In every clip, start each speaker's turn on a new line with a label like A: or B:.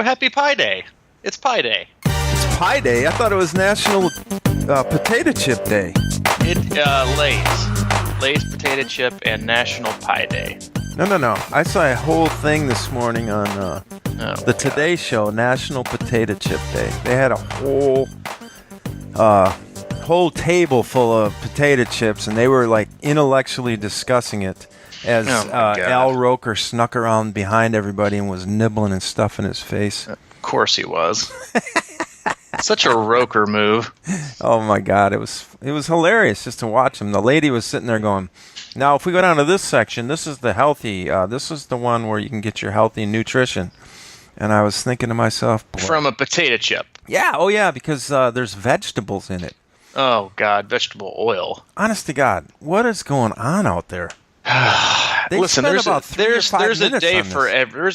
A: happy Pie Day. It's Pie Day.
B: It's Pie Day? I thought it was National Potato Chip Day.
A: Lay's Potato Chip and National Pie Day.
B: No. I saw a whole thing this morning on the Today Show, National Potato Chip Day. They had a whole table full of potato chips, and they were like intellectually discussing it as Al Roker snuck around behind everybody and was nibbling and stuffing his face.
A: Of course he was. Such a Roker move.
B: Oh my God, it was hilarious just to watch him. The lady was sitting there going, "Now, if we go down to this section, this is the healthy. This is the one where you can get your healthy nutrition." And I was thinking to myself, boy,
A: from a potato chip.
B: Yeah, oh yeah, because there's vegetables in it.
A: Oh God, vegetable oil.
B: Honest to God, what is going on out there?
A: Listen, there's a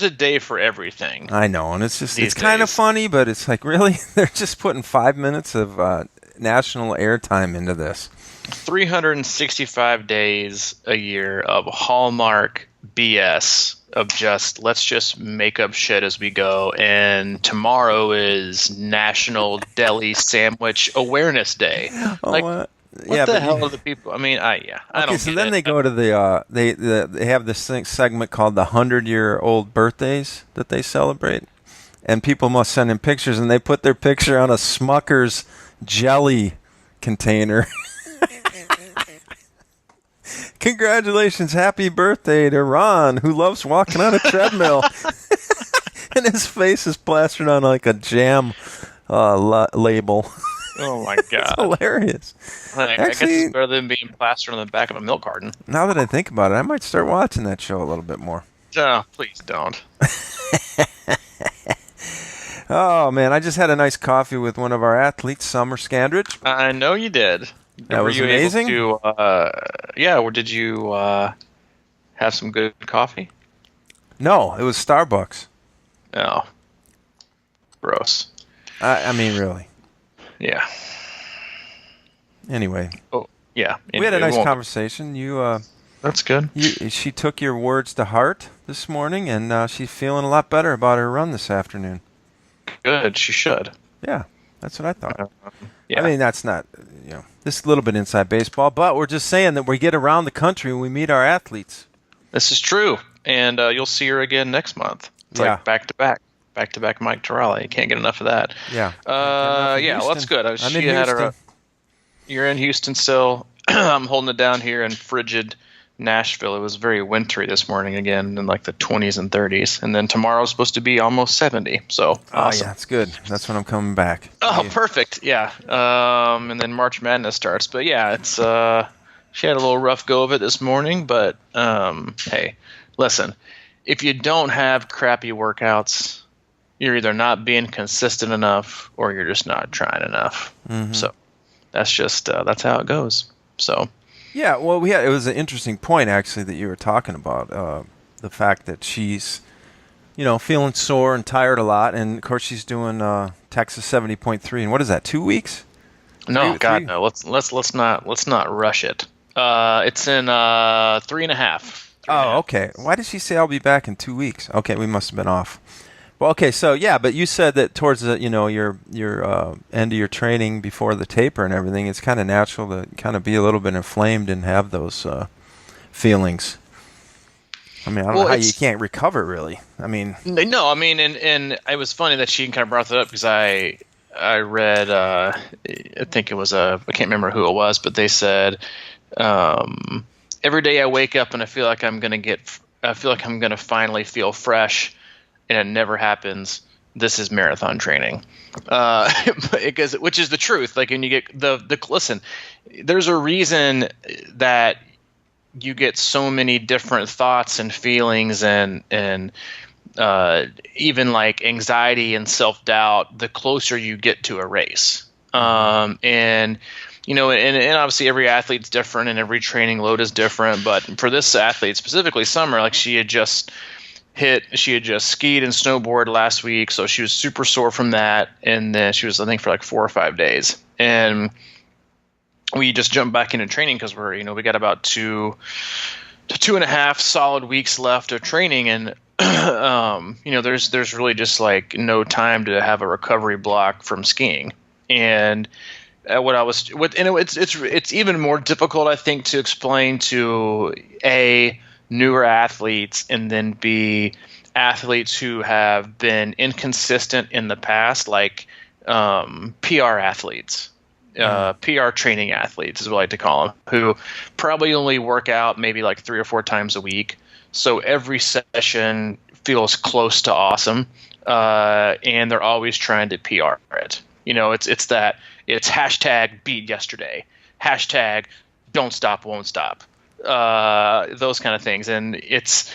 A: day for everything.
B: I know, and it's kind of funny, but it's like, really, they're just putting 5 minutes of national airtime into this.
A: 365 days a year of Hallmark BS of just let's just make up shit as we go. And tomorrow is National Deli Sandwich Awareness Day. What the hell are the people? I mean, I don't.
B: So then they go to they have this segment called the 100-year-old birthdays that they celebrate, and people must send in pictures, and they put their picture on a Smucker's jelly container. Congratulations, happy birthday to Ron, who loves walking on a treadmill. And his face is plastered on like a jam label.
A: Oh my God.
B: It's hilarious.
A: I guess it's better than being plastered on the back of a milk carton.
B: Now that I think about it, I might start watching that show a little bit more.
A: Oh, please don't.
B: Oh, man, I just had a nice coffee with one of our athletes, Summer Scandridge.
A: I know you did.
B: That was amazing?
A: Or did you have some good coffee?
B: No, it was Starbucks.
A: Oh. Gross.
B: I mean, really.
A: Yeah.
B: Anyway.
A: Oh, yeah.
B: We had a nice conversation.
A: That's good.
B: She took your words to heart this morning, and she's feeling a lot better about her run this afternoon.
A: Good. She should.
B: Yeah, that's what I thought.
A: Yeah.
B: I mean, that's not, this is a little bit inside baseball, but we're just saying that we get around the country and we meet our athletes.
A: This is true, and you'll see her again next month. It's like back-to-back Mike Terrale. You can't get enough of that.
B: Yeah.
A: Well, that's good.
B: I'm in Houston.
A: You're in Houston still. I'm holding it down here in frigid Nashville. It was very wintry this morning again, in like the 20s and 30s. And then tomorrow's supposed to be almost 70. So awesome.
B: Oh, yeah, that's good. That's when I'm coming back.
A: Oh, perfect. Yeah. And then March Madness starts. But yeah, it's she had a little rough go of it this morning. But hey, listen, if you don't have crappy workouts, you're either not being consistent enough or you're just not trying enough. Mm-hmm. So that's just that's how it goes. So.
B: Yeah, well, it was an interesting point, actually, that you were talking about, the fact that she's, feeling sore and tired a lot, and, of course, she's doing Texas 70.3, and what is that, 2 weeks?
A: No, God, no. Let's not rush it. It's in 3.5.
B: Oh, okay. Why did she say I'll be back in 2 weeks? Okay, we must have been off. Well, okay, so yeah, but you said that towards the your end of your training before the taper and everything, it's kind of natural to kind of be a little bit inflamed and have those feelings. I mean, I don't know how you can't recover, really. I mean,
A: no, I mean, and it was funny that she kind of brought that up because I read, I think it was I can't remember who it was, but they said every day I wake up and I feel like I'm gonna finally feel fresh. And it never happens. This is marathon training, which is the truth. Like, when you get listen, there's a reason that you get so many different thoughts and feelings and even like anxiety and self-doubt the closer you get to a race. And obviously every athlete's different and every training load is different. But for this athlete, specifically Summer, like she had just skied and snowboarded last week, so she was super sore from that, and then she was, I think, for like 4 or 5 days, and we just jumped back into training because we got about 2.5 solid weeks left of training, and there's really just like no time to have a recovery block from skiing. And it's even more difficult, I think, to explain to newer athletes, and then B, athletes who have been inconsistent in the past, like PR athletes. PR training athletes is what I like to call them, who probably only work out maybe like 3 or 4 times a week. So every session feels close to awesome, and they're always trying to PR it. It's hashtag beat yesterday, hashtag don't stop, won't stop, those kind of things. And it's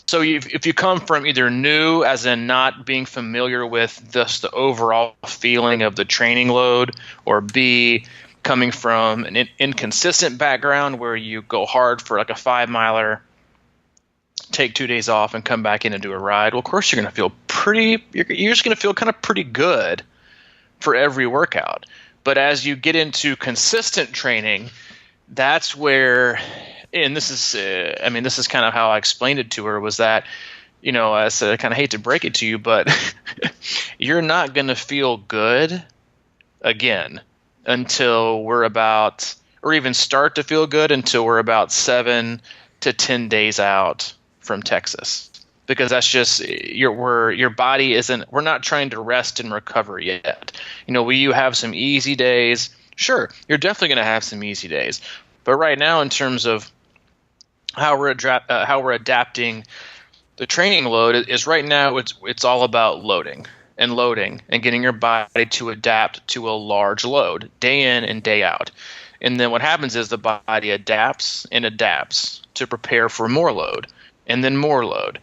A: so if you come from either new, as in not being familiar with just the overall feeling of the training load, or B, coming from an inconsistent background where you go hard for like a 5-miler, take 2 days off, and come back in and do a ride, well, of course you're going to feel you're just going to feel kind of pretty good for every workout. But as you get into consistent training, that's where, and this is kind of how I explained it to her, was that, I said, I kind of hate to break it to you, but you're not going to feel good again until we're about, or even start to feel good until we're about 7 to 10 days out from Texas. Because that's just your body isn't. We're not trying to rest and recover yet. Will you have some easy days? Sure, you're definitely going to have some easy days. But right now, in terms of how we're adapting the training load, is right now it's all about loading and getting your body to adapt to a large load day in and day out. And then what happens is the body adapts to prepare for more load, and then more load.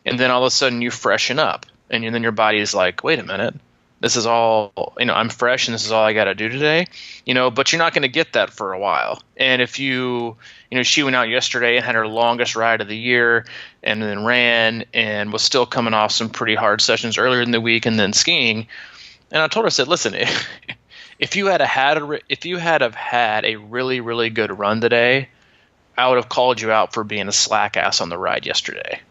A: And then all of a sudden you freshen up, and then your body is like, wait a minute, this is all, I'm fresh and this is all I got to do today, but you're not going to get that for a while. And if she went out yesterday and had her longest ride of the year, and then ran and was still coming off some pretty hard sessions earlier in the week, and then skiing. And I told her, I said, listen, if you had had a really, really good run today, I would have called you out for being a slack ass on the ride yesterday.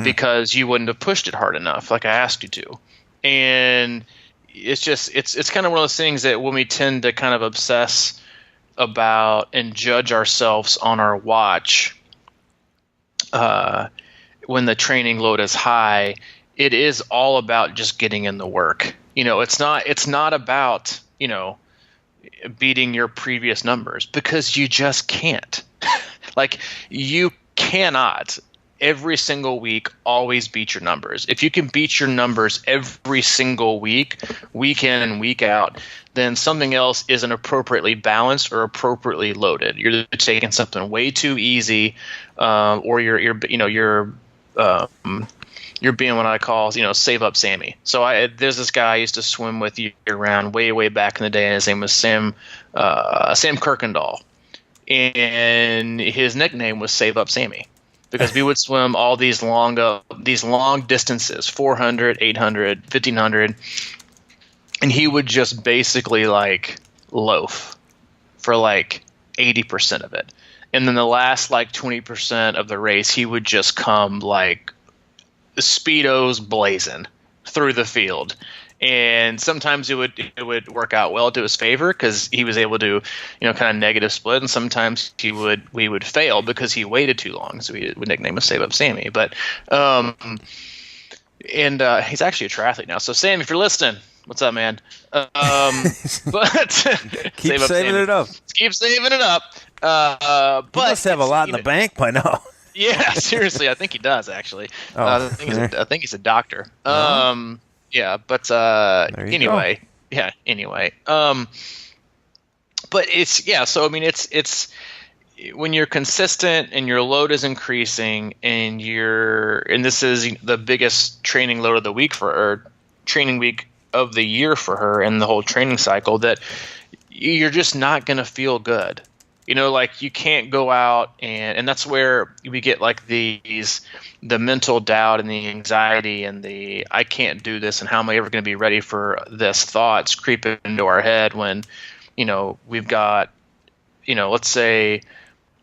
A: Because you wouldn't have pushed it hard enough like I asked you to. And it's just it's kind of one of those things that when we tend to kind of obsess about and judge ourselves on our watch when the training load is high, it is all about just getting in the work. It's not about beating your previous numbers, because you just can't. Like, you cannot every single week always beat your numbers. If you can beat your numbers every single week, week in and week out, then something else isn't appropriately balanced or appropriately loaded. You're taking something way too easy, or you're being what I call, save up Sammy. So there's this guy I used to swim with year round, way back in the day, and his name was Sam Kirkendall, and his nickname was Save Up Sammy. Because we would swim all these long distances, 400, 800, 1500, and he would just basically like loaf for like 80% of it. And then the last like 20% of the race, he would just come like Speedos blazing through the field. And sometimes it would work out well to his favor because he was able to, kind of negative split. And sometimes we would fail because he waited too long. So we would nickname him Save Up Sammy. But he's actually a triathlete now. So Sam, if you're listening, what's up, man? But
B: keep saving it up.
A: Keep saving it up.
B: But he must have a lot in the bank by now.
A: Yeah, seriously, I think he does actually.
B: Oh,
A: I think he's a doctor. Yeah, but anyway,
B: go.
A: Yeah, anyway. But it's so it's when you're consistent and your load is increasing, and this is the biggest training load of the week training week of the year for her, and the whole training cycle, that you're just not going to feel good. Like, you can't go out and that's where we get like the mental doubt and the anxiety and the I can't do this and how am I ever going to be ready for this thoughts creep into our head when, we've got, let's say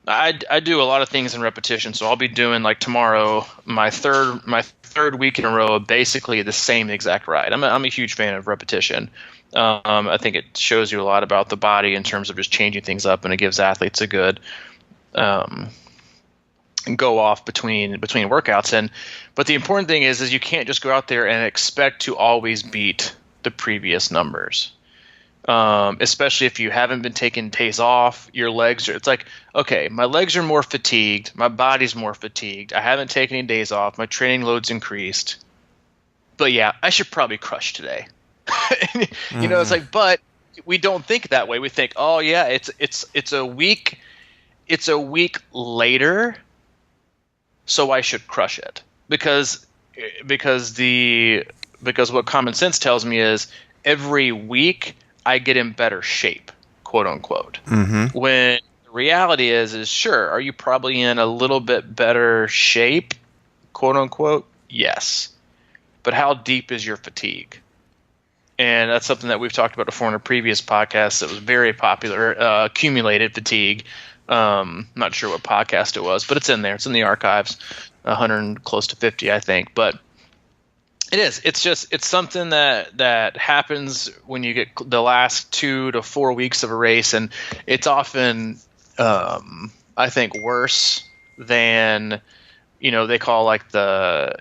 A: I do a lot of things in repetition, so I'll be doing like tomorrow my third week in a row of basically the same exact ride. I'm a huge fan of repetition. I think it shows you a lot about the body in terms of just changing things up, and it gives athletes a good go off between workouts. But the important thing is you can't just go out there and expect to always beat the previous numbers. Especially if you haven't been taking days off, your legs are, it's like, okay, my legs are more fatigued, my body's more fatigued, I haven't taken any days off, my training load's increased, but yeah, I should probably crush today. It's like, but we don't think that way. We think, oh yeah, it's a week later, so I should crush it, because what common sense tells me is every week I get in better shape, quote unquote.
B: Mm-hmm.
A: When the reality is sure, are you probably in a little bit better shape, quote unquote? Yes. But how deep is your fatigue? And that's something that we've talked about before in a previous podcast that was very popular, accumulated fatigue. Not sure what podcast it was, but it's in there. It's in the archives, 100 close to 50, I think. But it is. It's something that happens when you get the last 2 to 4 weeks of a race, and it's often, I think, worse than, they call like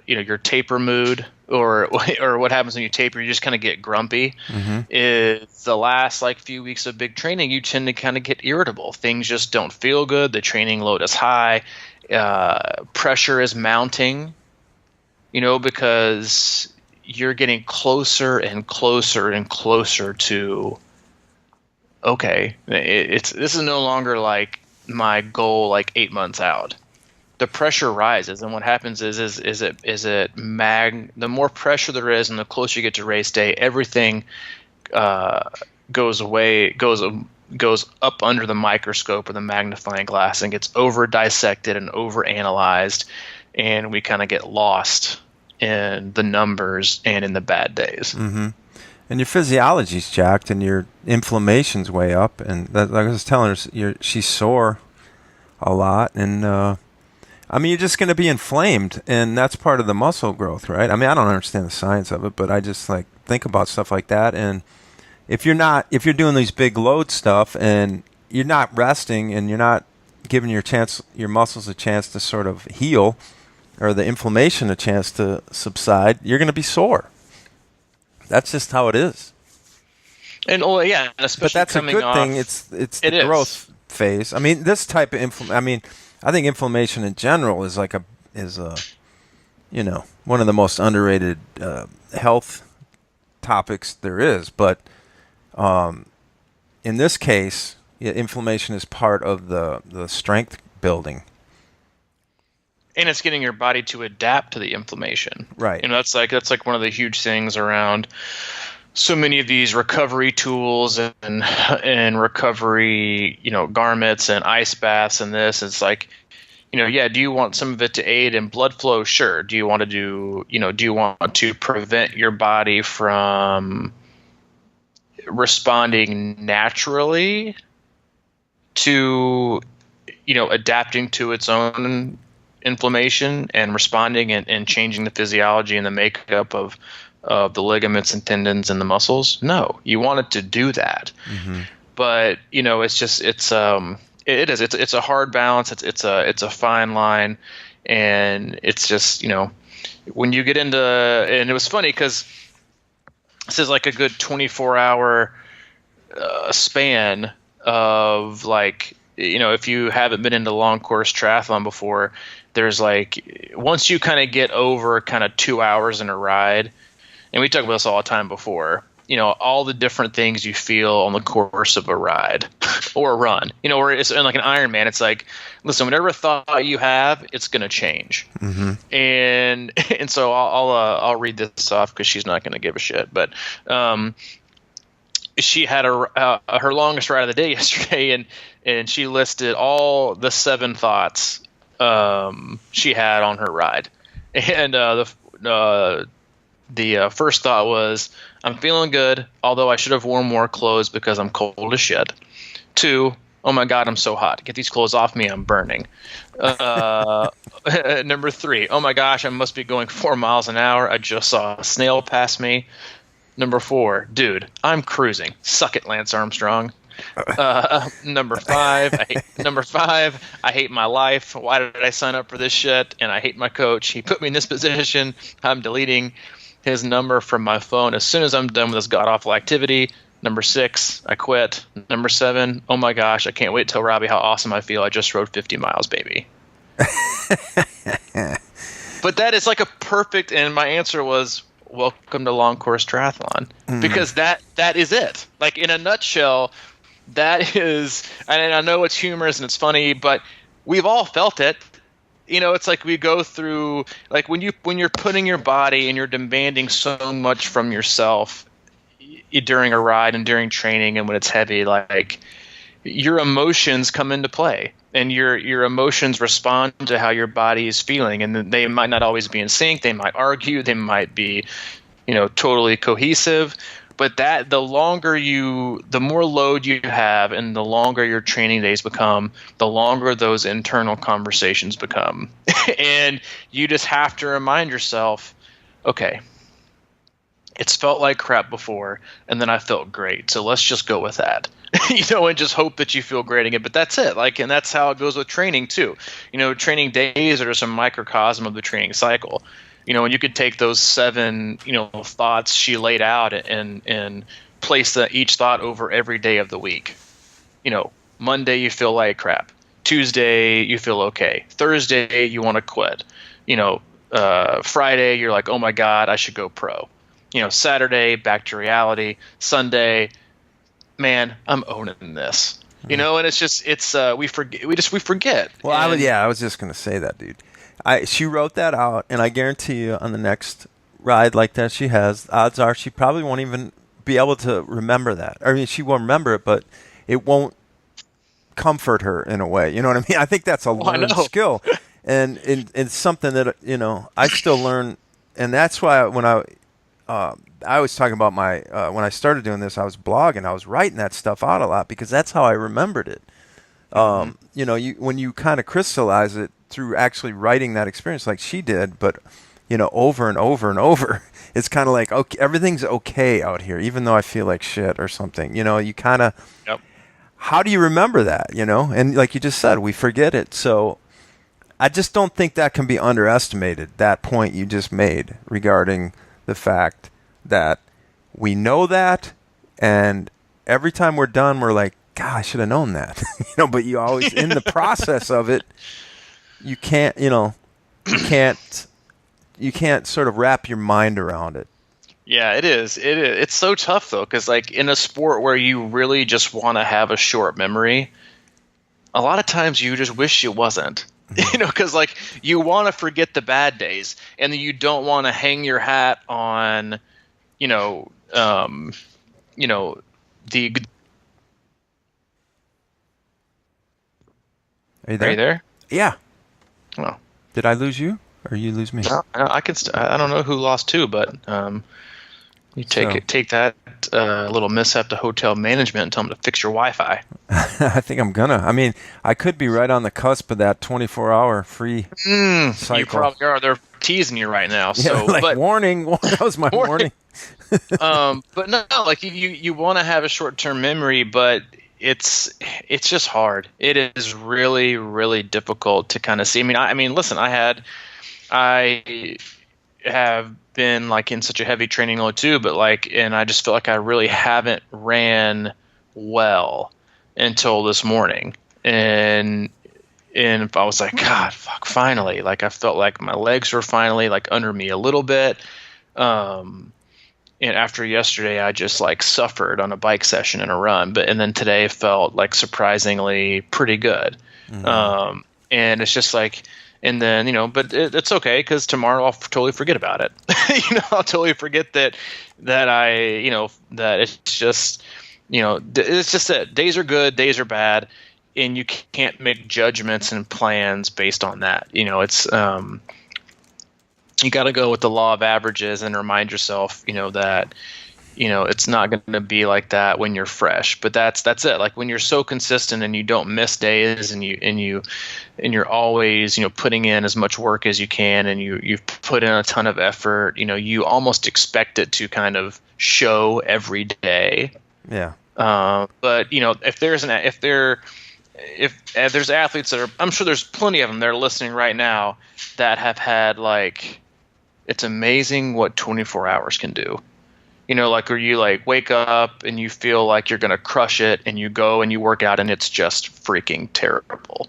A: your taper mood, or what happens when you taper. You just kind of get grumpy.
B: Mm-hmm.
A: Is the last few weeks of big training, you tend to kind of get irritable. Things just don't feel good. The training load is high. Pressure is mounting. Because you're getting closer and closer and closer to, okay, this is no longer like my goal 8 months out. The pressure rises, and what happens is the more pressure there is, and the closer you get to race day, everything goes up under the microscope or the magnifying glass and gets over dissected and over analyzed, and we kind of get lost in the numbers and in the bad days.
B: Mm-hmm. And your physiology's jacked, and your inflammation's way up. And like I was telling her, she's sore a lot, and you're just going to be inflamed, and that's part of the muscle growth, right? I don't understand the science of it, but I just think about stuff like that. And if you're doing these big load stuff, and you're not resting, and you're not giving your muscles a chance to sort of heal, or the inflammation a chance to subside, you're going to be sore. That's just how it is.
A: And especially,
B: but that's
A: coming
B: a good
A: off,
B: thing. It's the growth phase. This type of I think inflammation in general is one of the most underrated health topics there is. But in this case, inflammation is part of the strength building.
A: And it's getting your body to adapt to the inflammation.
B: Right.
A: That's one of the huge things around so many of these recovery tools and recovery, garments and ice baths and this. It's do you want some of it to aid in blood flow? Sure. Do you want to prevent your body from responding naturally to, adapting to its own inflammation and responding and changing the physiology and the makeup of the ligaments and tendons and the muscles? No, you want it to do that.
B: Mm-hmm.
A: But it's a hard balance. It's a fine line, and it's just when you get into, and it was funny because this is a good 24-hour span of if you haven't been into long course triathlon before, there's once you kind of get over 2 hours in a ride, and we talk about this all the time before, all the different things you feel on the course of a ride or a run, or it's like an Ironman. It's listen, whatever thought you have, it's going to change.
B: Mm-hmm.
A: And so I'll read this off because she's not going to give a shit, but, she had her longest ride of the day yesterday, and she listed all the 7 thoughts she had on her ride. And the first thought was, I'm feeling good, although I should have worn more clothes because I'm cold as shit. 2, Oh my God, I'm so hot. Get these clothes off me. I'm burning. Number 3, oh my gosh, I must be going 4 miles an hour. I just saw a snail pass me. Number 4, dude, I'm cruising. Suck it, Lance Armstrong. Number 5, I hate my life. Why did I sign up for this shit? And I hate my coach. He put me in this position. I'm deleting his number from my phone as soon as I'm done with this god-awful activity. Number 6, I quit. Number 7, oh my gosh, I can't wait to tell Robbie how awesome I feel. I just rode 50 miles, baby. But that is like a perfect, and my answer was, welcome to long course triathlon. Because that is it. Like, in a nutshell, that is, and I know it's humorous and it's funny, but we've all felt it. You know, it's like we go through, like when you're putting your body and you're demanding so much from yourself during a ride and during training, and when it's heavy, like your emotions come into play, and your emotions respond to how your body is feeling, and they might not always be in sync. They might argue. They might be, totally cohesive. But the more load you have, and the longer your training days become, the longer those internal conversations become. And you just have to remind yourself, okay, it's felt like crap before, and then I felt great. So let's just go with that, and just hope that you feel great again. But that's it. And that's how it goes with training too. Training days are just a microcosm of the training cycle. And you could take those 7, thoughts she laid out and place each thought over every day of the week. Monday you feel like crap. Tuesday you feel okay. Thursday you want to quit. Friday you're like, oh my God, I should go pro. Saturday back to reality. Sunday, man, I'm owning this. And we forget.
B: Well, I was just gonna say that, dude. She wrote that out, and I guarantee you on the next ride like that she has, odds are she probably won't even be able to remember that. I mean, she will remember it, but it won't comfort her in a way. You know what I mean? I think that's a learned skill, and it's something that I still learn, and that's why when I was talking about my when I started doing this, I was blogging, I was writing that stuff out a lot because that's how I remembered it. When you kind of crystallize it through actually writing that experience like she did, but over and over and over, it's kind of like, okay, everything's okay out here, even though I feel like shit or something. You kind of, how do you remember that? And like you just said, we forget it. So I just don't think that can be underestimated, that point you just made regarding the fact that we know that, and every time we're done, we're like, God, I should have known that. But you always, in the process of it, you can't sort of wrap your mind around it.
A: Yeah, it is. It's so tough though, because like in a sport where you really just want to have a short memory, a lot of times you just wish it wasn't. Because like you want to forget the bad days, and then you don't want to hang your hat on, the.
B: Are you there?
A: Are you there?
B: Yeah.
A: Oh.
B: Did I lose you, or you lose me?
A: No, I can. I don't know who lost too, but you take that little mishap to hotel management and tell them to fix your Wi-Fi.
B: I think I'm gonna. I mean, I could be right on the cusp of that 24-hour free cycle.
A: You probably are. They're teasing you right now. So,
B: warning. That was my warning.
A: But no, like you want to have a short-term memory, but it's just hard. It is really, really difficult to kind of see. I mean, listen, I have been like in such a heavy training load too, but and I just feel like I really haven't ran well until this morning. And I was like, God, fuck, finally. Like I felt like my legs were finally like under me a little bit. And after yesterday, I just like suffered on a bike session and a run, and then today felt like surprisingly pretty good. Mm-hmm. And it's just like, and then, but it's okay, because tomorrow I'll totally forget about it. I'll totally forget that it's just, it's just that days are good, days are bad, and you can't make judgments and plans based on that. It's, you got to go with the law of averages and remind yourself, that it's not going to be like that when you're fresh. But that's it. Like when you're so consistent and you don't miss days, and you're always putting in as much work as you can, and you've put in a ton of effort. You almost expect it to kind of show every day.
B: Yeah.
A: But if there's athletes that are, I'm sure there's plenty of them that are listening right now that have had it's amazing what 24 hours can do. Where you wake up and you feel like you're going to crush it, and you go and you work out and it's just freaking terrible.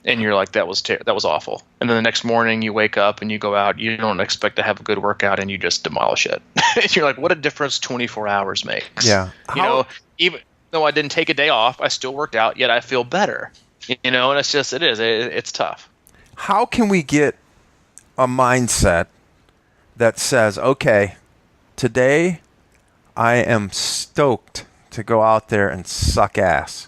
A: And you're like, that was awful. And then the next morning you wake up and you go out, you don't expect to have a good workout, and you just demolish it. And you're like, what a difference 24 hours makes.
B: Yeah.
A: Even though I didn't take a day off, I still worked out, yet I feel better. And it's tough.
B: How can we get a mindset that says, okay, today I am stoked to go out there and suck ass?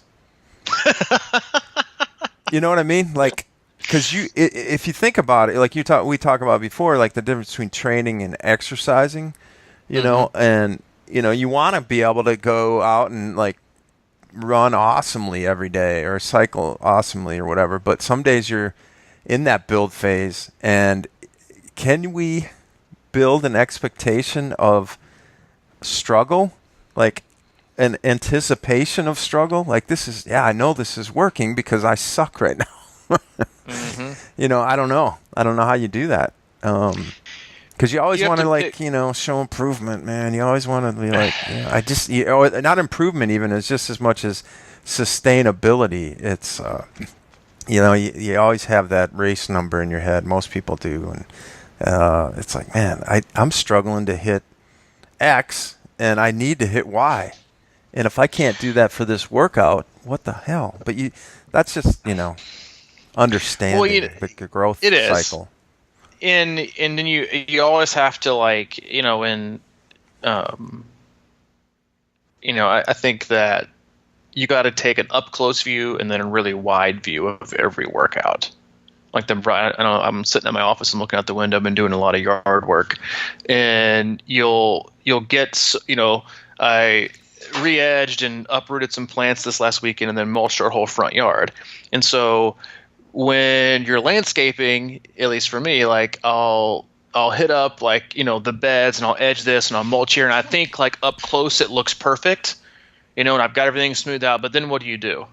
B: You know what I mean? Because if you think about it, we talk about before, the difference between training and exercising, and you want to be able to go out and run awesomely every day or cycle awesomely or whatever. But some days you're in that build phase, and can we build an expectation of struggle, an anticipation of struggle? I know this is working because I suck right now.
A: Mm-hmm.
B: I don't know how you do that. Because you always want to show improvement, man. You always want to be not improvement even, as just as much as sustainability. It's you always have that race number in your head. Most people do, and it's like, man, I'm struggling to hit X, and I need to hit Y. And if I can't do that for this workout, what the hell? But that's just understanding the growth cycle.
A: And then you always have to I think that you got to take an up close view and then a really wide view of every workout. I'm sitting in my office and looking out the window. I've been doing a lot of yard work, and you'll get I re-edged and uprooted some plants this last weekend, and then mulched our whole front yard. And so when you're landscaping, at least for me, I'll hit up the beds, and I'll edge this and I'll mulch here, and I think up close it looks perfect, and I've got everything smoothed out. But then what do?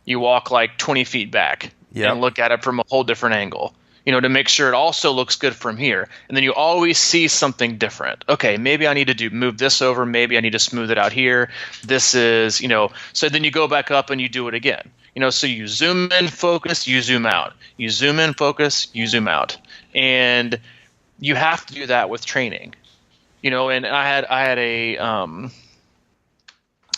A: You walk 20 feet back and look at it from a whole different angle, to make sure it also looks good from here. And then you always see something different. Okay, maybe I need to move this over. Maybe I need to smooth it out here. This is, so then you go back up and you do it again. So you zoom in, focus, you zoom out. You zoom in, focus, you zoom out. And you have to do that with training. And I had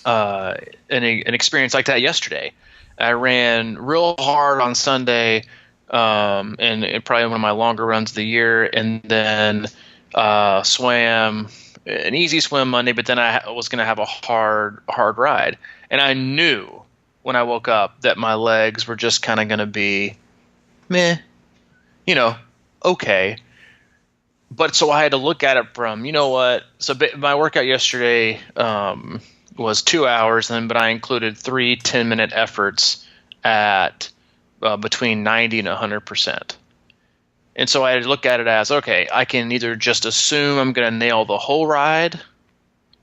A: an experience like that yesterday. I ran real hard on Sunday, and it probably one of my longer runs of the year, and then swam an easy swim Monday, but then I was going to have a hard ride. And I knew when I woke up that my legs were just kind of going to be meh, okay. But so I had to look at it from, so my workout yesterday was 2 hours, but I included 3 10-minute efforts at between 90 and 100%. And so I had to look at it as, okay, I can either just assume I'm going to nail the whole ride,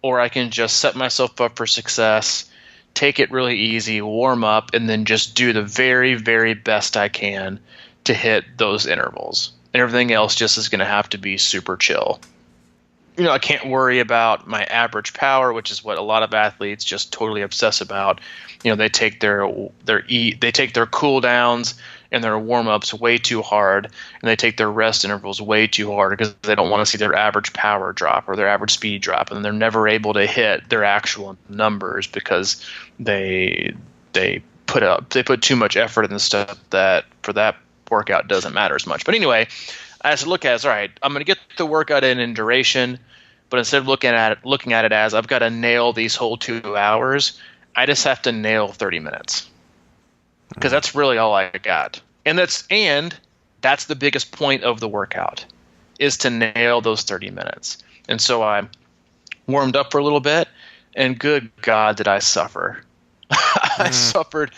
A: or I can just set myself up for success, take it really easy, warm up, and then just do the very, very best I can to hit those intervals. And everything else just is going to have to be super chill. I can't worry about my average power, which is what a lot of athletes just totally obsess about. They take their cool downs and their warm ups way too hard, and they take their rest intervals way too hard because they don't want to see their average power drop or their average speed drop, and they're never able to hit their actual numbers because they put too much effort in the stuff that for that workout doesn't matter as much. But anyway, I have to look at it, all right, I'm going to get the workout in duration, but instead of looking at it as I've got to nail these whole 2 hours, I just have to nail 30 minutes because that's really all I got. And that's the biggest point of the workout is to nail those 30 minutes. And so I warmed up for a little bit, and good God, did I suffer. I suffered.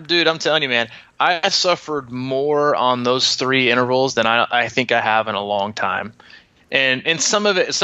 A: Dude, I'm telling you, man, I suffered more on those 3 intervals than I think I have in a long time. And some of it's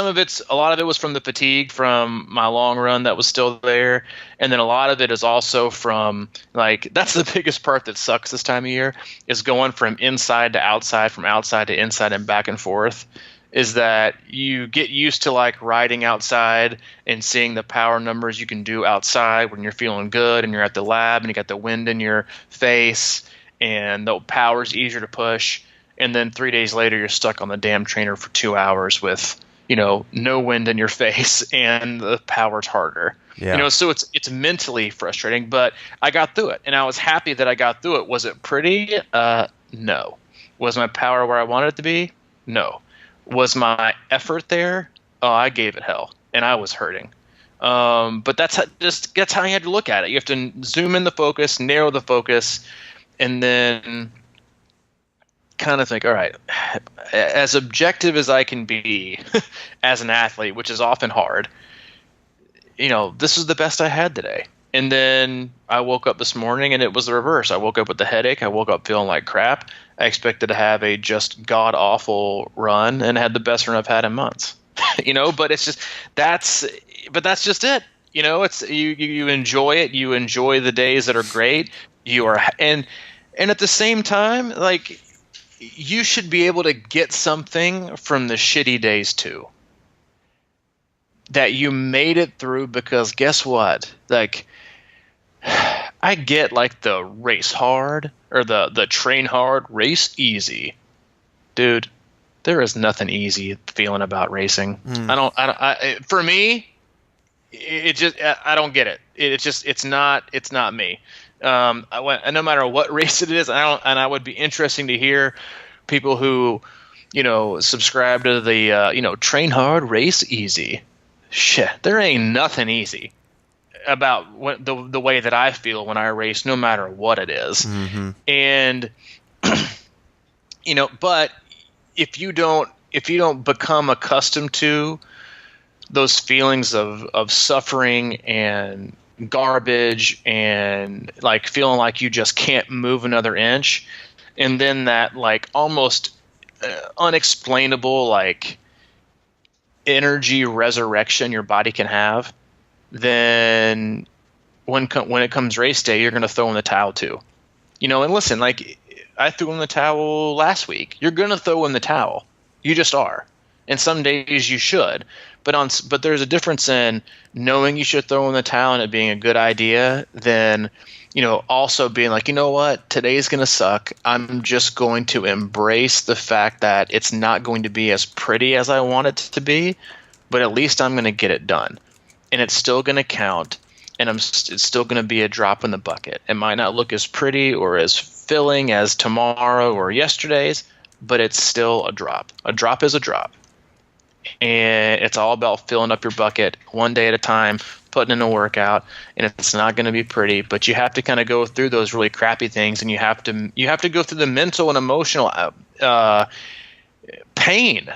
A: a lot of it was from the fatigue from my long run that was still there, and then a lot of it is also from, like, that's the biggest part that sucks this time of year, is going from inside to outside, from outside to inside, and back and forth. Is that you get used to, like, riding outside and seeing the power numbers you can do outside when you're feeling good and you're at the lab and you got the wind in your face and the power's easier to push. And then 3 days later, you're stuck on the damn trainer for 2 hours with, no wind in your face and the power's harder.
B: Yeah.
A: So it's mentally frustrating, but I got through it, and I was happy that I got through it. Was it pretty? No. Was my power where I wanted it to be? No. Was my effort there? Oh, I gave it hell, and I was hurting. But that's how you have to look at it. You have to zoom in the focus, narrow the focus, and then kind of think, all right, as objective as I can be as an athlete, which is often hard, this is the best I had today. And then I woke up this morning and it was the reverse. I woke up with a headache. I woke up feeling like crap. I expected to have a just god awful run and had the best run I've had in months. But it's just that's just it. It's you enjoy it. You enjoy the days that are great. And at the same time, like, you should be able to get something from the shitty days too. That you made it through, because guess what? Like, I get, like, the race hard or the train hard, race easy. Dude, there is nothing easy feeling about racing. For me, I don't get it. It's not me. No matter what race it is, I would be interesting to hear people who, subscribe to the, train hard, race easy. Shit, there ain't nothing easy about the way that I feel when I race, no matter what it is. Mm-hmm. And, but if you don't become accustomed to those feelings of suffering and garbage and, like, feeling like you just can't move another inch, and then that, like, almost unexplainable, like, energy resurrection your body can have, then when it comes race day, you're going to throw in the towel too. And listen, like, I threw in the towel last week. You're going to throw in the towel. You just are. And some days you should. But there's a difference in knowing you should throw in the towel and it being a good idea than, also being like, you know what, today's going to suck. I'm just going to embrace the fact that it's not going to be as pretty as I want it to be, but at least I'm going to get it done. And it's still going to count, and it's still going to be a drop in the bucket. It might not look as pretty or as filling as tomorrow or yesterday's, but it's still a drop. A drop is a drop. And it's all about filling up your bucket one day at a time, putting in a workout, and it's not going to be pretty, but you have to kind of go through those really crappy things, and you have to go through the mental and emotional pain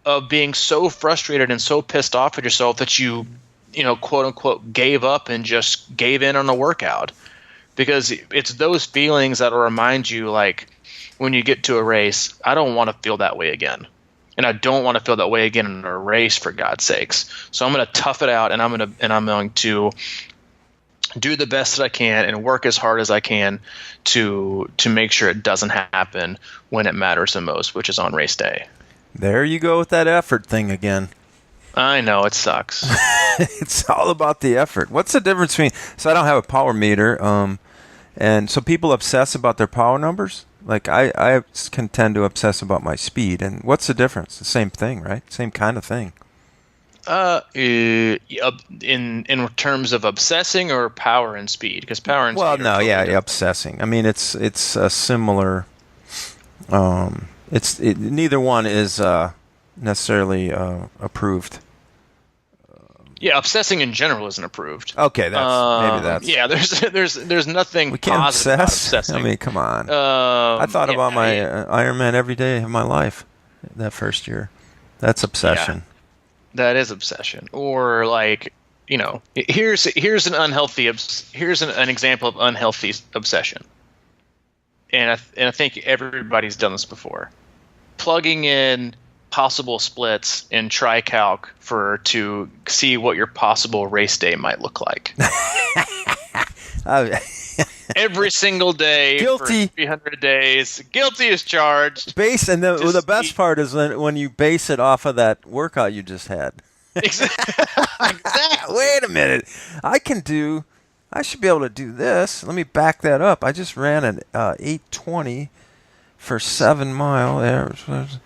A: of being so frustrated and so pissed off at yourself that you quote unquote gave up and just gave in on the workout. Because it's those feelings that'll remind you, like, when you get to a race, I don't want to feel that way again. And I don't want to feel that way again in a race, for God's sakes. So I'm going to tough it out, and I'm going to do the best that I can and work as hard as I can to make sure it doesn't happen when it matters the most, which is on race day.
B: There you go with that effort thing again.
A: I know, it sucks.
B: It's all about the effort. What's the difference between? So I don't have a power meter, and so people obsess about their power numbers. Like I can tend to obsess about my speed. And what's the difference? The same thing, right? Same kind of thing.
A: In terms of obsessing or power and speed, because power and speed.
B: Well, no, yeah, obsessing. I mean, it's a similar. Neither one is necessarily approved.
A: Yeah, obsessing in general isn't approved.
B: Okay, maybe that's.
A: Yeah, there's nothing.
B: We can't
A: positive about
B: obsess.
A: obsessing.
B: I mean, come on. I thought about my Ironman every day of my life that first year. That's obsession.
A: That is obsession. Or like, here's an example of unhealthy obsession. And I think everybody's done this before. Plugging in possible splits in TriCalc to see what your possible race day might look like. Every single day
B: Guilty.
A: for 300 days. Guilty as charged.
B: And the best part is when you base it off of that workout you just had.
A: Exactly.
B: Wait a minute. I should be able to do this. Let me back that up. I just ran an 8:20 for 7 mile.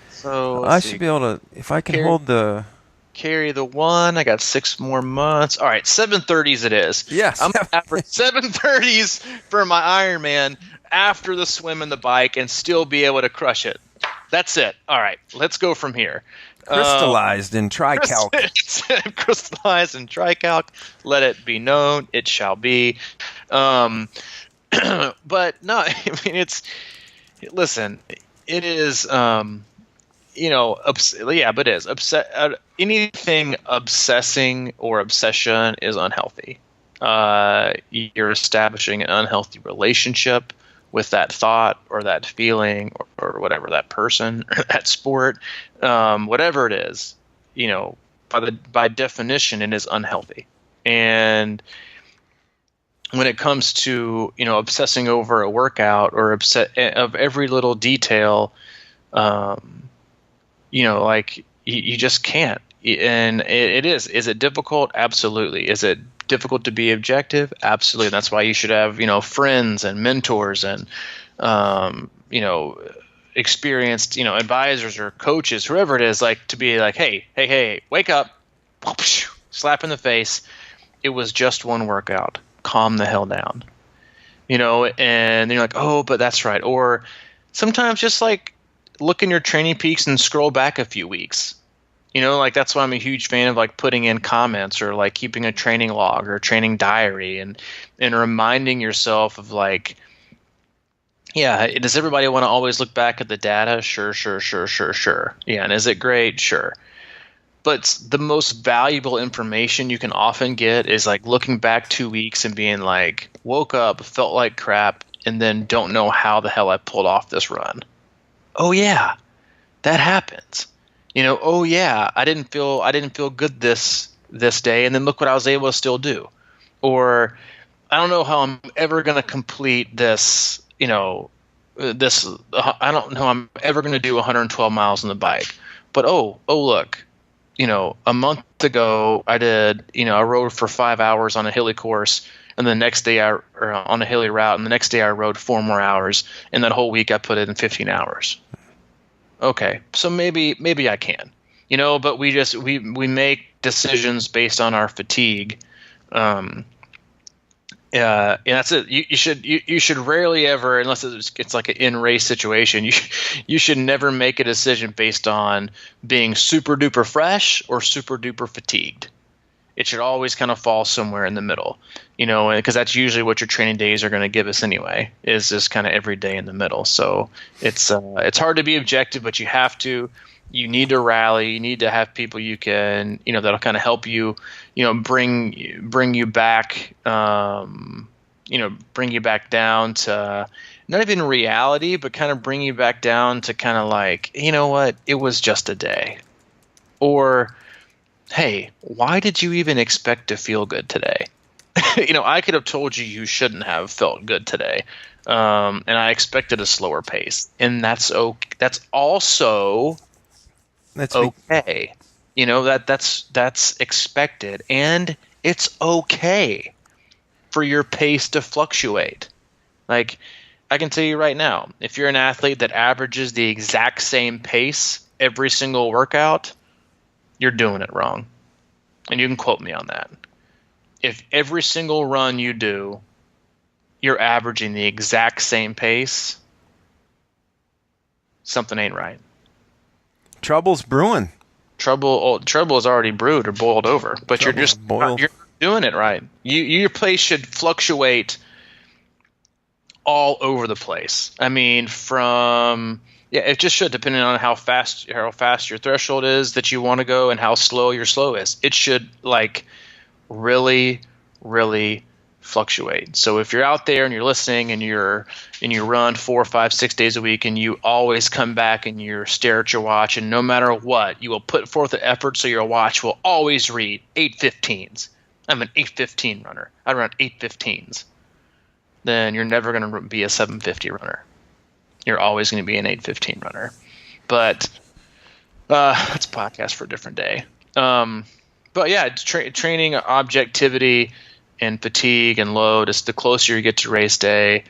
A: So
B: I should be able to, if I can hold the...
A: Carry the one. I got 6 more months. All right, 7:30s it is.
B: Yes.
A: I'm going to average 7:30s for my Ironman after the swim and the bike and still be able to crush it. That's it. All right, let's go from here.
B: Crystallized in TriCalc.
A: Crystallized in TriCalc. Let it be known. It shall be. But no, I mean, listen, it is... but it is. Anything obsessing or obsession is unhealthy. You're establishing an unhealthy relationship with that thought or that feeling or whatever, that person or that sport, whatever it is. By definition, it is unhealthy. And when it comes to obsessing over a workout or of every little detail, like you just can't. And it is. Is it difficult? Absolutely. Is it difficult to be objective? Absolutely. That's why you should have, friends and mentors and, experienced, advisors or coaches, whoever it is, like to be like, hey, wake up, slap in the face. It was just one workout. Calm the hell down. And you're like, oh, but that's right. Or sometimes just like, look in your training peaks and scroll back a few weeks. Like that's why I'm a huge fan of like putting in comments or like keeping a training log or a training diary and reminding yourself of like, yeah, does everybody want to always look back at the data? Sure. Yeah, and is it great? Sure. But the most valuable information you can often get is like looking back 2 weeks and being like, woke up, felt like crap, and then don't know how the hell I pulled off this run. Oh yeah, that happens. Oh yeah, I didn't feel good this day, and then look what I was able to still do. Or I don't know how I'm ever going to complete this. I don't know how I'm ever going to do 112 miles on the bike. But oh look, a month ago I did. I rode for 5 hours on a hilly course. And the next day or on a hilly route, and the next day I rode 4 more hours, and that whole week I put it in 15 hours. Okay, so maybe I can, but we make decisions based on our fatigue, and that's it. You should rarely ever, unless it's like an in-race situation, you should never make a decision based on being super duper fresh or super duper fatigued. It should always kind of fall somewhere in the middle, because that's usually what your training days are going to give us anyway, is just kind of every day in the middle. So it's hard to be objective, but you need to rally. You need to have people you can, that'll kind of help you, bring you back, bring you back down to not even reality, but kind of bring you back down to kind of like, what, it was just a day. Or, hey, why did you even expect to feel good today? I could have told you shouldn't have felt good today, and I expected a slower pace, and that's okay. That's also okay. That's expected, and it's okay for your pace to fluctuate. Like, I can tell you right now, if you're an athlete that averages the exact same pace every single workout, you're doing it wrong. And you can quote me on that. If every single run you do, you're averaging the exact same pace, something ain't right.
B: Trouble's brewing.
A: Trouble is already brewed or boiled over, but you're doing it right. Your pace should fluctuate all over the place. I mean, from Yeah, it just should, depending on how fast your threshold is that you want to go and how slow your slow is. It should like really, really fluctuate. So if you're out there and you're listening and you run 4, 5, 6 days a week and you always come back and you stare at your watch, and no matter what, you will put forth the effort so your watch will always read 8:15s. I'm an 8:15 runner. I run 8:15s. Then you're never going to be a 7:50 runner. You're always going to be an 8:15 runner. But that's a podcast for a different day. But yeah, training objectivity and fatigue and load, is the closer you get to race day,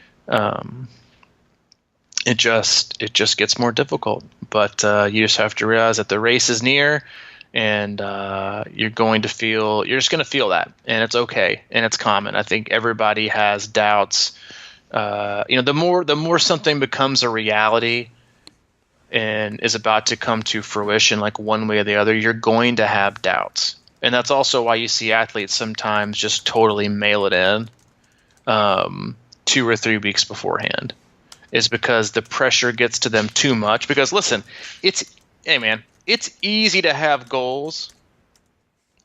A: it just gets more difficult. But you just have to realize that the race is near, and you're just going to feel that, and it's okay, and it's common. I think everybody has doubts. The more something becomes a reality and is about to come to fruition, like one way or the other, you're going to have doubts. And that's also why you see athletes sometimes just totally mail it in 2 or 3 weeks beforehand, is because the pressure gets to them too much. Because listen, it's easy to have goals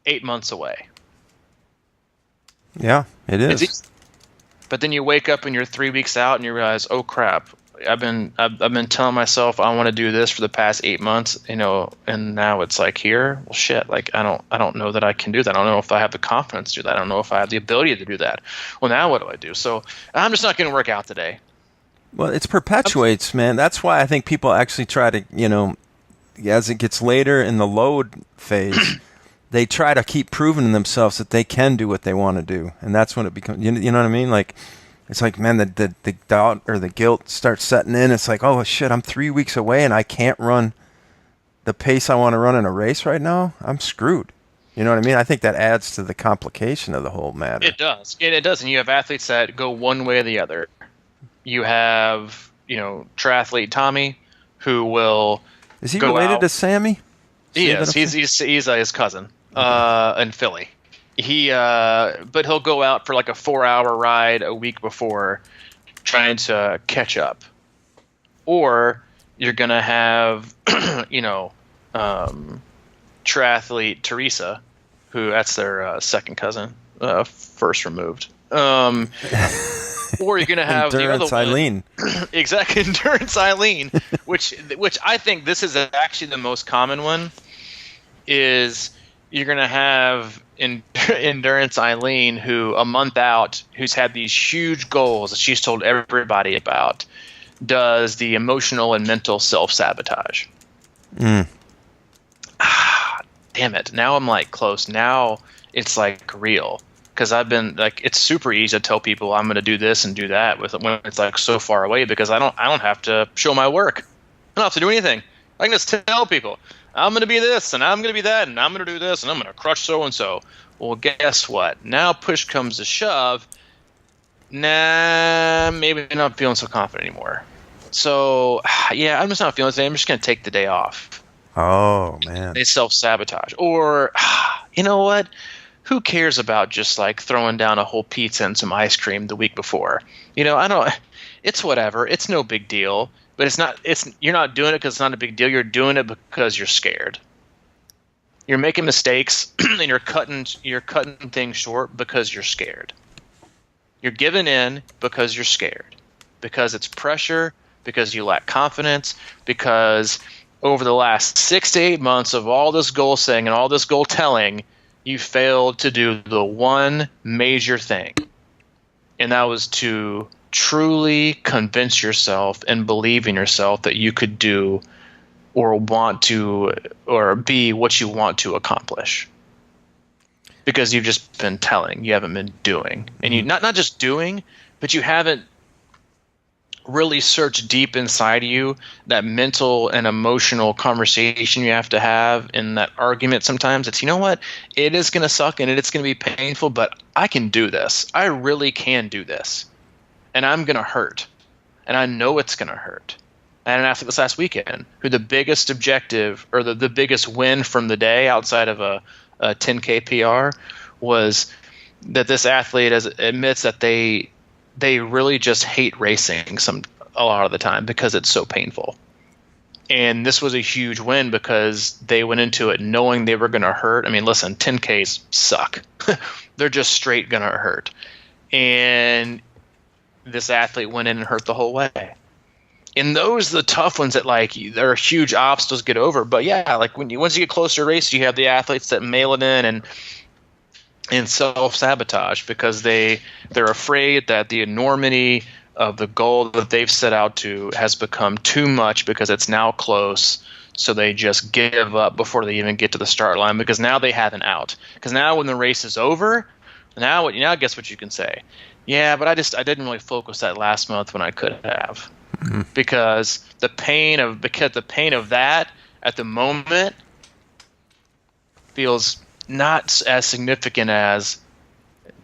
A: 8 months away.
B: Yeah, it is.
A: But then you wake up and you're 3 weeks out and you realize, oh crap, I've been telling myself I want to do this for the past 8 months, and now it's like here. Well, shit, like I don't know that I can do that. I don't know if I have the confidence to do that. I don't know if I have the ability to do that. Well, now what do I do? So I'm just not going to work out today.
B: Well, it perpetuates, man. That's why I think people actually try to, as it gets later in the load phase, they try to keep proving to themselves that they can do what they want to do, and that's when it becomes. You know what I mean? Like. It's like, man, the doubt or the guilt starts setting in. It's like, oh, shit, I'm 3 weeks away and I can't run the pace I want to run in a race right now. I'm screwed. You know what I mean? I think that adds to the complication of the whole matter.
A: It does. It does. And you have athletes that go one way or the other. You have, triathlete Tommy, who will
B: Is he related to Sammy?
A: He is. He's his cousin in Philly. But he'll go out for like a 4-hour ride a week before, trying to catch up. Or you're gonna have, triathlete Teresa, who that's their second cousin, first removed. Or you're gonna have
B: Endurance
A: the other
B: Eileen.
A: one, exactly, Endurance Eileen, which I think this is actually the most common one. Is you're gonna have Endurance Eileen, who a month out, who's had these huge goals that she's told everybody about, does the emotional and mental self-sabotage. Damn it. Now I'm like close. Now it's like real. Because I've been like, it's super easy to tell people I'm going to do this and do that when it's like so far away, because I don't have to show my work. I don't have to do anything. I can just tell people, I'm going to be this, and I'm going to be that, and I'm going to do this, and I'm going to crush so-and-so. Well, guess what? Now push comes to shove. Nah, maybe I'm not feeling so confident anymore. So, yeah, I'm just not feeling it today. I'm just going to take the day off.
B: Oh, man.
A: They self-sabotage. Or, you know what? Who cares about just like throwing down a whole pizza and some ice cream the week before? It's whatever. It's no big deal. But you're not doing it because it's not a big deal. You're doing it because you're scared. You're making mistakes and you're cutting things short because you're scared. You're giving in because you're scared. Because it's pressure, because you lack confidence, because over the last 6 to 8 months of all this goal setting and all this goal telling, you failed to do the one major thing. And that was to truly convince yourself and believe in yourself that you could do or want to or be what you want to accomplish. Because you've just been telling, you haven't been doing. And you not just doing, but you haven't really searched deep inside of you, that mental and emotional conversation you have to have in that argument. Sometimes it's, you know what, it is going to suck and it's going to be painful, but I can do this. I really can do this. And I'm going to hurt. And I know it's going to hurt. And after this last weekend, who the biggest objective or the biggest win from the day outside of a 10K PR was that this athlete admits that they really just hate racing a lot of the time because it's so painful. And this was a huge win because they went into it knowing they were going to hurt. I mean, listen, 10Ks suck. They're just straight going to hurt. And this athlete went in and hurt the whole way. And those are the tough ones that, like, there are huge obstacles to get over. But yeah, like once you get closer to race, you have the athletes that mail it in and self-sabotage because they're afraid that the enormity of the goal that they've set out to has become too much because it's now close. So they just give up before they even get to the start line because now they have an out. Because now when the race is over, now guess what you can say? Yeah, but I didn't really focus that last month when I could have. Mm-hmm. Because the pain of that at the moment feels not as significant as,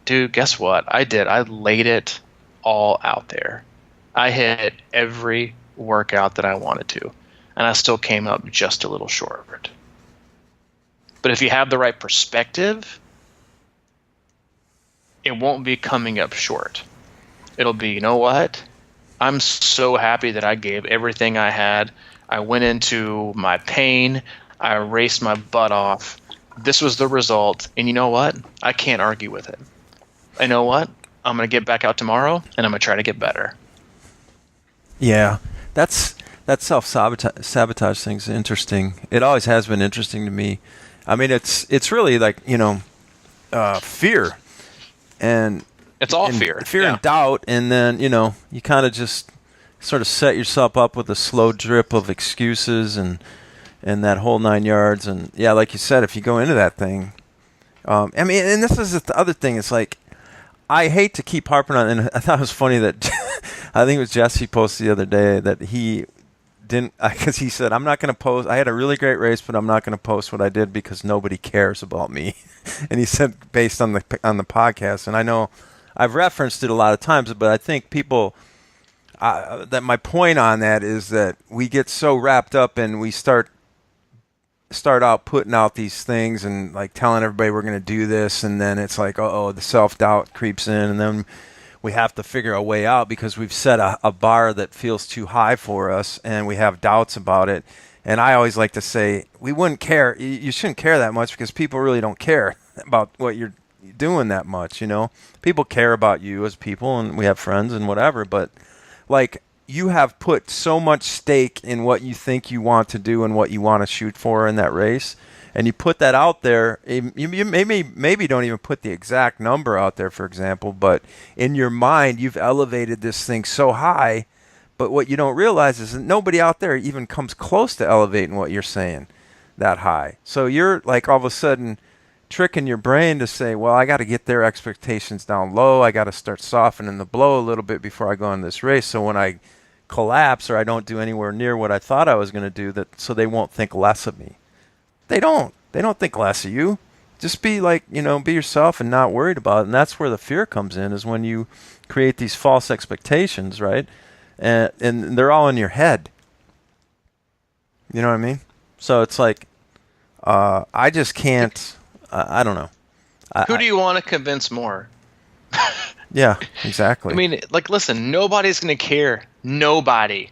A: dude, guess what? I laid it all out there. I hit every workout that I wanted to, and I still came up just a little short. But if you have the right perspective, it won't be coming up short. It'll be, you know what? I'm so happy that I gave everything I had. I went into my pain. I raced my butt off. This was the result. And you know what? I can't argue with it. I know what? I'm going to get back out tomorrow, and I'm going to try to get better.
B: Yeah, that self-sabotage thing's interesting. It always has been interesting to me. I mean, it's really like, fear. And
A: it's all fear.
B: Fear and doubt, and then, you kind of just sort of set yourself up with a slow drip of excuses and that whole 9 yards. And, yeah, like you said, if you go into that thing, and this is the other thing. It's like, I hate to keep harping on, and I thought it was funny that I think it was Jesse posted the other day that he didn't, because he said, I'm not going to post, I had a really great race, but I'm not going to post what I did because nobody cares about me. And he said, based on the podcast, and I know I've referenced it a lot of times, but I think people, that my point on that is that we get so wrapped up and we start out putting out these things and like telling everybody we're going to do this, and then it's like, the self-doubt creeps in, and then we have to figure a way out because we've set a bar that feels too high for us, and we have doubts about it. And I always like to say, we wouldn't care. You shouldn't care that much because people really don't care about what you're doing that much, People care about you as people, and we have friends and whatever, but like, you have put so much stake in what you think you want to do and what you want to shoot for in that race, and you put that out there. You maybe don't even put the exact number out there, for example, but in your mind, you've elevated this thing so high, but what you don't realize is that nobody out there even comes close to elevating what you're saying that high. So you're like all of a sudden tricking your brain to say, well, I got to get their expectations down low. I got to start softening the blow a little bit before I go on this race. So when I collapse or I don't do anywhere near what I thought I was going to do, that so they won't think less of me. They don't think less of you. Just be like, be yourself and not worried about it. And that's where the fear comes in, is when you create these false expectations, right? And they're all in your head. You know what I mean? So it's like, I just can't, I don't know.
A: Who do you want to convince more?
B: Yeah, exactly.
A: I mean, like, listen, nobody's going to care. Nobody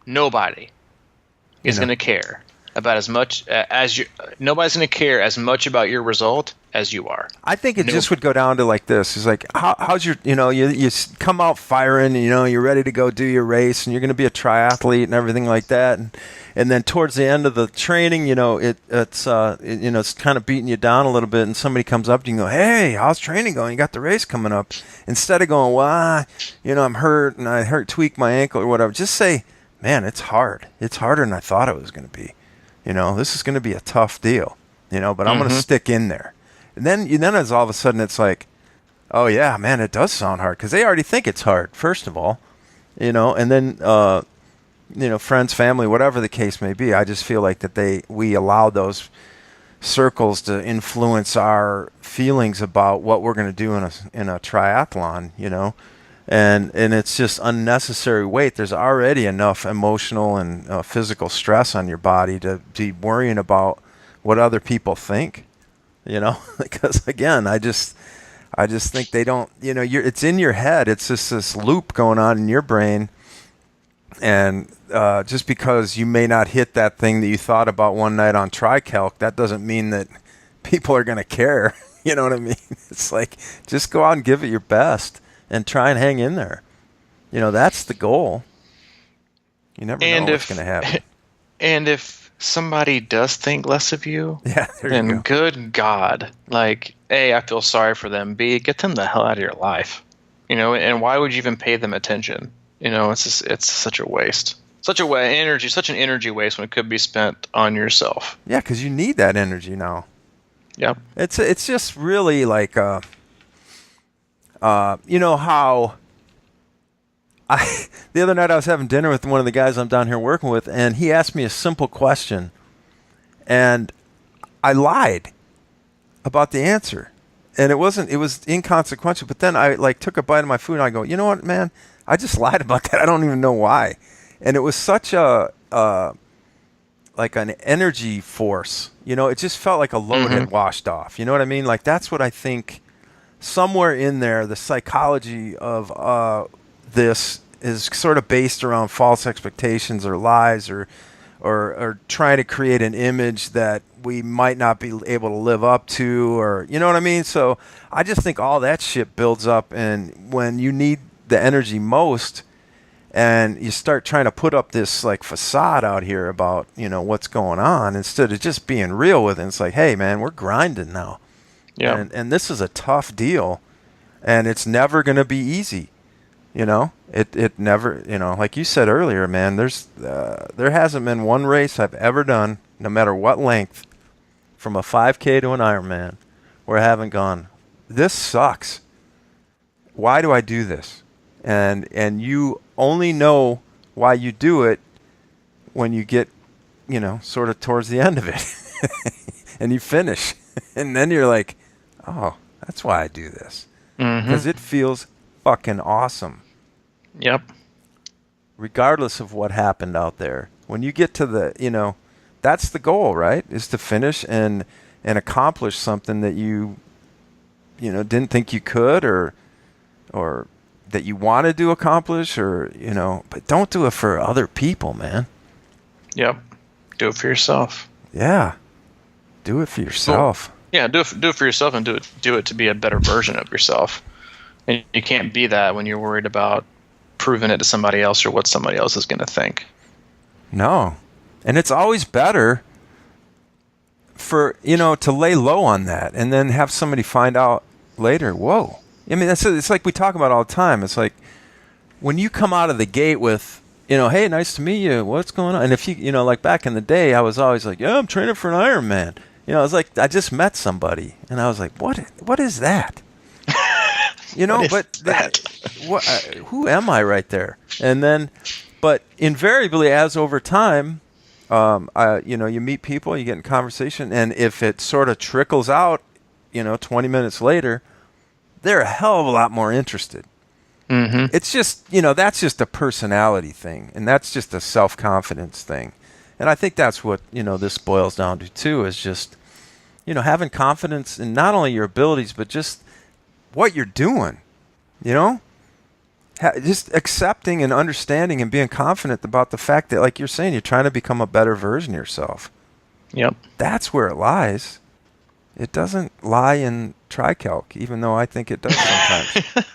A: is going to care about as much as you. Nobody's going to care as much about your result as you are.
B: I think it just would go down to like this. It's like, how's your, you come out firing, you're ready to go do your race, and you're going to be a triathlete and everything like that. And then towards the end of the training, it's kind of beating you down a little bit, and somebody comes up to you and go, hey, how's training going? You got the race coming up. Instead of going, well, I'm hurt and I tweaked my ankle or whatever, just say, man, it's hard. It's harder than I thought it was going to be. This is going to be a tough deal, but I'm going to stick in there. And then as all of a sudden it's like, oh yeah, man, it does sound hard, because they already think it's hard, first of all, and then, friends, family, whatever the case may be. I just feel like that we allow those circles to influence our feelings about what we're going to do in a triathlon, and it's just unnecessary weight. There's already enough emotional and physical stress on your body to be worrying about what other people think, because again, I just think they don't, it's in your head. It's just this loop going on in your brain. And just because you may not hit that thing that you thought about one night on Tricalc, that doesn't mean that people are going to care. You know what I mean? It's like, just go out and give it your best and try and hang in there. You know, that's the goal. You never know what's going to happen.
A: And if somebody does think less of you,
B: then
A: good God, like, A, I feel sorry for them. B, get them the hell out of your life. You know, and why would you even pay them attention? You know, it's such a waste. Such an energy waste when it could be spent on yourself.
B: Yeah, because you need that energy now.
A: Yep.
B: It's just really like, you know how the other night I was having dinner with one of the guys I'm down here working with, and he asked me a simple question, and I lied about the answer. And it was inconsequential, but then I like took a bite of my food and I go, you know what, man? I just lied about that. I don't even know why. And it was such a like an energy force. You know, it just felt like a load had washed off. You know what I mean? Like, that's what I think somewhere in there, the psychology of this is sort of based around false expectations or lies or trying to create an image that we might not be able to live up to, or, you know what I mean? So I just think all that shit builds up, and when you need the energy most and you start trying to put up this like facade out here about, you know, what's going on, instead of just being real with it, it's like, hey man, we're grinding now.
A: Yeah.
B: And this is a tough deal, and it's never going to be easy. You know, it never, you know, like you said earlier, man, there hasn't been one race I've ever done, no matter what length, from a 5K to an Ironman, where I haven't gone, this sucks. Why do I do this? And you only know why you do it when you get, you know, sort of towards the end of it and you finish. And then you're like, oh, that's why I do this. Because it feels fucking awesome.
A: Yep.
B: Regardless of what happened out there. When you get to the, you know, that's the goal, right? Is to finish and accomplish something that you know, didn't think you could, or that you wanted to accomplish, or, you know, but don't do it for other people, man.
A: Yep. Do it for yourself.
B: Yeah. Do it for yourself.
A: Well, yeah, do it for yourself, and do it to be a better version of yourself. And you can't be that when you're worried about proving it to somebody else or what somebody else is going to think. No.
B: And it's always better for, you know, to lay low on that and then have somebody find out later, whoa. I mean, it's like we talk about all the time. It's like when you come out of the gate with, you know, hey, nice to meet you. What's going on? And if you know, like back in the day, I was always like, yeah, I'm training for an Ironman. You know, I was like, I just met somebody. And I was like, what is that? You know, who am I right there? And then, but invariably, as over time, you know, you meet people, you get in conversation, and if it sort of trickles out, you know, 20 minutes later, they're a hell of a lot more interested. It's just, you know, that's just a personality thing, and that's just a self-confidence thing. And I think that's what, you know, this boils down to, too, is just, you know, having confidence in not only your abilities, but just what you're doing, you know? Just accepting and understanding and being confident about the fact that, like you're saying, you're trying to become a better version of yourself.
A: Yep.
B: That's where it lies. It doesn't lie in Tricalc, even though I think it does sometimes.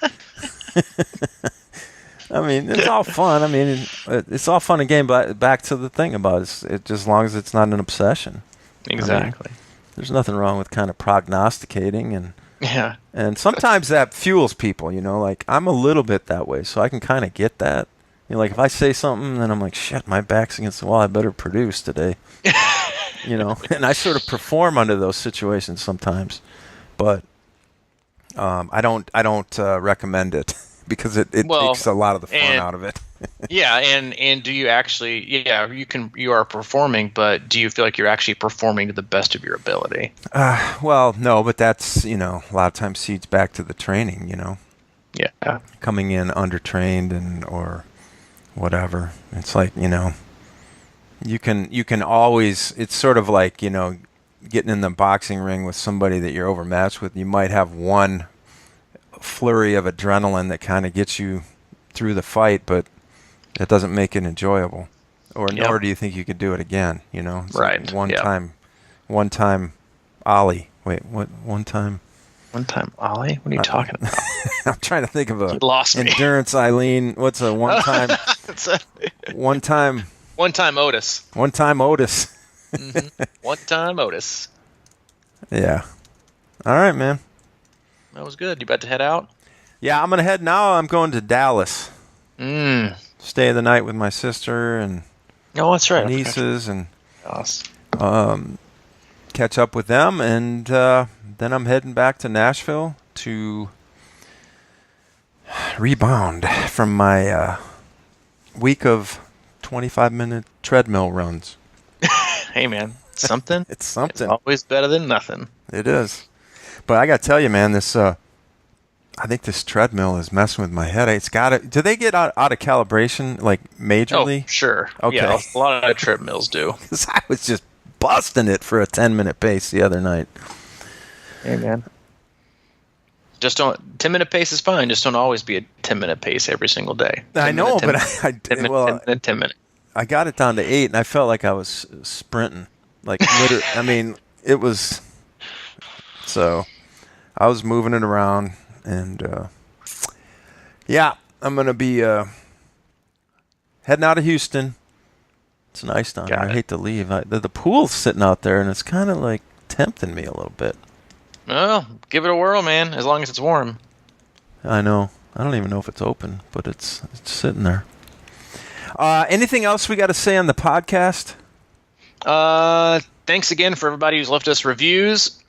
B: I mean, it's all fun. I mean, it's all fun and game, but back to the thing about it, just as long as it's not an obsession.
A: Exactly.
B: I mean, there's nothing wrong with kind of prognosticating and
A: yeah.
B: And sometimes that fuels people, you know, like I'm a little bit that way, so I can kind of get that. You know, like if I say something, then I'm like, shit, my back's against the wall. I better produce today. You know, and I sort of perform under those situations sometimes, but I don't recommend it because it takes a lot of the fun out of it.
A: Yeah, and do you actually? Yeah, you are performing, but do you feel like you're actually performing to the best of your ability?
B: Well, no, but that's, you know, a lot of times feeds back to the training. You know.
A: Yeah.
B: Coming in undertrained or whatever. It's like, you know, you can always. It's sort of like, you know, getting in the boxing ring with somebody that you're overmatched with. You might have one flurry of adrenaline that kind of gets you through the fight, but it doesn't make it enjoyable. Or
A: Yep.
B: nor do you think you could do it again, you know? It's
A: Right.
B: like
A: Yeah.
B: one time ollie. Wait, what? One time?
A: One time ollie? What are you talking about?
B: I'm trying to think of
A: You lost me.
B: endurance, Eileen. What's a one time? One time.
A: One time Otis.
B: One time Otis.
A: One time Otis.
B: Yeah. All right, man.
A: That was good. You about to head out?
B: Yeah, I'm gonna head now. I'm going to Dallas. Stay the night with my sister and
A: Oh, that's right.
B: nieces and
A: Awesome.
B: catch up with them, and then I'm heading back to Nashville to rebound from my week of 25-minute treadmill runs.
A: Hey, man. Something?
B: It's something.
A: It's always better than nothing.
B: It is. But I got to tell you, man, this I think this treadmill is messing with my head. It's got to. Do they get out of calibration like majorly?
A: Oh, sure.
B: Okay.
A: Yeah, a lot of treadmills do.
B: Because I was just busting it for a 10-minute pace the other night.
A: Hey, man. Just don't. 10-minute pace is fine. Just don't always be a 10-minute pace every single day.
B: I know, but I
A: 10 minute,
B: well,
A: 10 minute, 10 minute.
B: I got it down to 8, and I felt like I was sprinting. Like, literally, I mean, it was. So, I was moving it around, and yeah, I'm gonna be heading out of Houston. It's nice down there. I hate to leave. The pool's sitting out there, and it's kind of like tempting me a little bit.
A: Well, give it a whirl, man. As long as it's warm.
B: I know. I don't even know if it's open, but it's sitting there. Anything else we got to say on the podcast?
A: Thanks again for everybody who's left us reviews.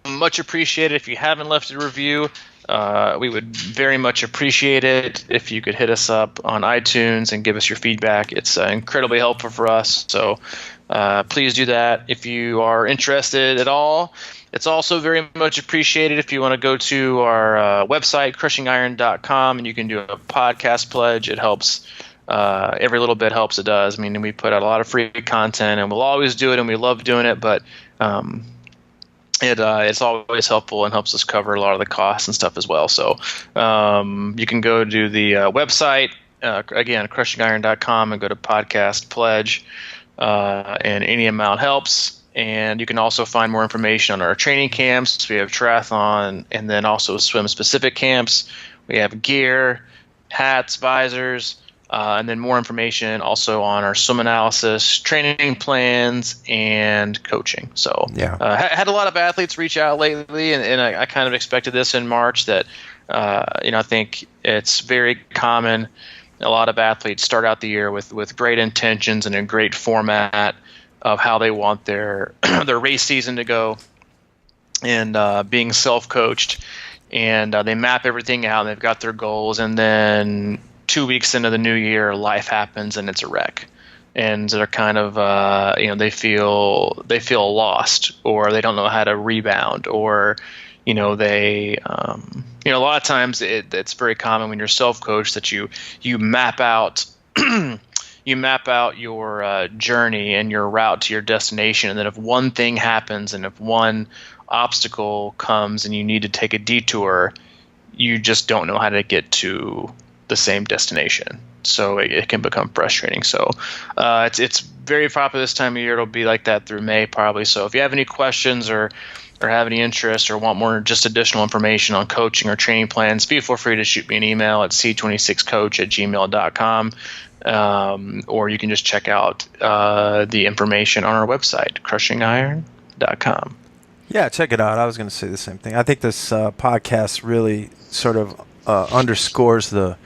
A: Much appreciated. If you haven't left a review, we would very much appreciate it if you could hit us up on iTunes and give us your feedback. It's incredibly helpful for us. So please do that if you are interested at all. It's also very much appreciated if you want to go to our website, crushingiron.com, and you can do a podcast pledge. It helps. Every little bit helps. It does. I mean, we put out a lot of free content, and we'll always do it, and we love doing it. But it's always helpful and helps us cover a lot of the costs and stuff as well. So you can go to the website again, crushingiron.com, and go to podcast pledge, and any amount helps. And you can also find more information on our training camps. We have triathlon and then also swim specific camps. We have gear, hats, visors. And then more information also on our swim analysis, training plans, and coaching. So had a lot of athletes reach out lately, and I kind of expected this in March that, I think it's very common. A lot of athletes start out the year with great intentions and a great format of how they want their their race season to go, and being self-coached, and they map everything out, and they've got their goals, and then 2 weeks into the new year, life happens and it's a wreck, and they're kind of they feel lost, or they don't know how to rebound, or they a lot of times it's very common when you're self-coached that you map out you map out your journey and your route to your destination, and then if one thing happens and if one obstacle comes and you need to take a detour, you just don't know how to get to the same destination. So it can become frustrating. So it's very popular this time of year. It'll be like that through May probably. So if you have any questions or have any interest or want more just additional information on coaching or training plans, feel free to shoot me an email at c26coach@gmail.com. Or you can just check out the information on our website, crushingiron.com.
B: Yeah, check it out. I was going to say the same thing. I think this podcast really sort of underscores the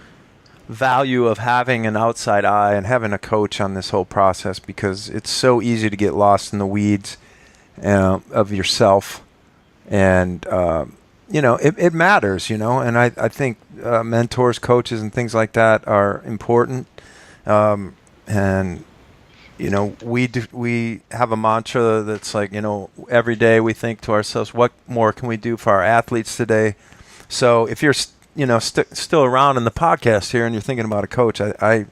B: value of having an outside eye and having a coach on this whole process, because it's so easy to get lost in the weeds of yourself. And, it matters, and I think mentors, coaches, and things like that are important. And we have a mantra that's like, every day we think to ourselves, what more can we do for our athletes today? So if you're still around in the podcast here and you're thinking about a coach, I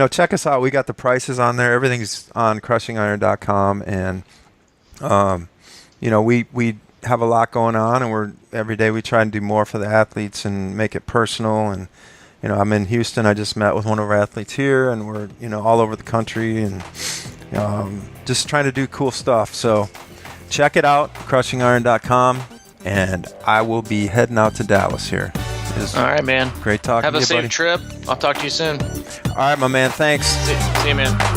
B: check us out. We got the prices on there. Everything's on crushingiron.com, and we have a lot going on, and every day we try and do more for the athletes and make it personal, and I'm in Houston. I just met with one of our athletes here, and we're, all over the country, and just trying to do cool stuff. So check it out, crushingiron.com, and I will be heading out to Dallas here.
A: All right, man.
B: Great talking to you, buddy.
A: Have a safe trip. I'll talk to you soon.
B: All right, my man. Thanks.
A: See you, man.